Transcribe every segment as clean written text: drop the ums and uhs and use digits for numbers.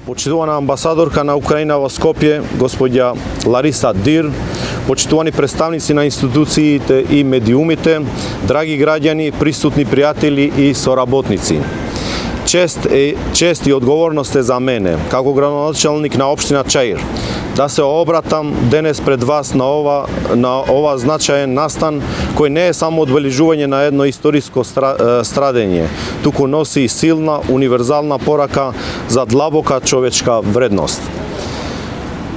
Почитувана амбасадорка на Украина во Скопје, господја Лариса Дир, почитувани представници на институциите и медиумите, драги граѓани, присутни пријатели и соработници. Чест и одговорност е за мене, како градоначалник на општина Чаир, да се обратам денес пред вас на ова значаен настан, кој не е само одбележување на едно историско страдење, туку носи и силна, универзална порака за длабока човечка вредност.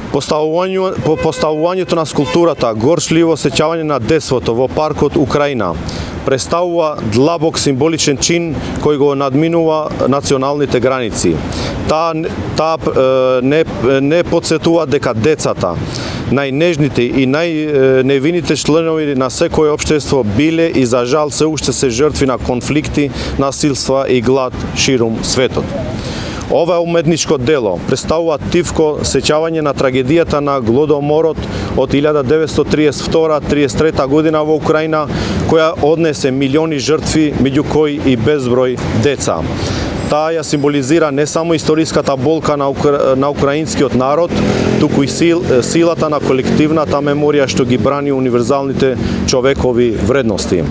Поставувањето на скулптурата "Горчливо сеќавање на детството" во паркот Украина представува длабок символичен чин кој го надминува националните граници. Таа не подсетува дека децата, најнежните и најневините членови на секое општество биле и за жал се уште се жртви на конфликти, насилства и глад ширум светот. Ова уметничко дело представува тивко сеќавање на трагедијата на гладоморот од 1932-33 година во Украина, која однесе милиони жртви, меѓу кои и безброј деца. Таа ја символизира не само историската болка на украинскиот народ, туку и силата на колективната меморија што ги брани универзалните човекови вредности.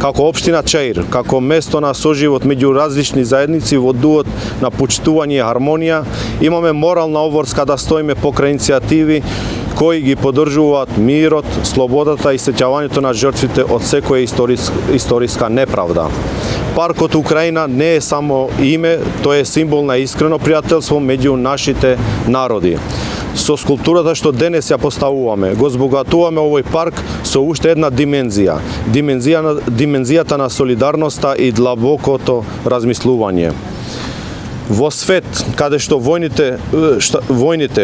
Како општина Чаир, како место на соживот меѓу различни заедници во дуот на почитување и хармонија, имаме морална обврска да стоиме покрај иницијативи кои ги поддржуваат мирот, слободата и сеќавањето на жртвите од секоја историска неправда. Паркот Украина не е само име, тој е символ на искрено пријателство меѓу нашите народи. Со скулптурата што денес ја поставуваме, го збогатуваме овој парк со уште една димензија, димензијата на солидарноста и длабокото размислување. Во свет каде што војните,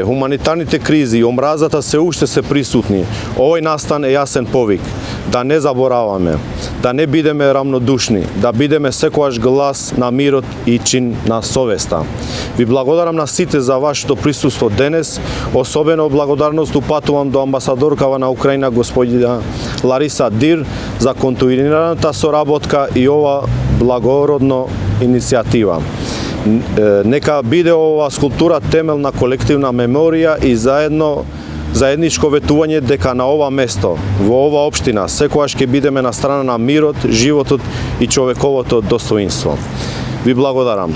хуманитарните кризи и омразата се уште се присутни, овој настан е јасен повик да не забораваме, да не бидеме рамнодушни, да бидеме секогаш глас на мирот и чин на совеста. Ви благодарам на сите за вашето присуство денес, особено благодарност упатувам до амбасадоркава на Украина господја Лариса Дир за континуираната соработка и ова благородно иницијатива. Нека биде ова скулптура темел на колективна меморија и заедничко ветување дека на ова место, во ова општина, секогаш ќе бидеме на страна на мирот, животот и човековото достоинство. Ви благодарам.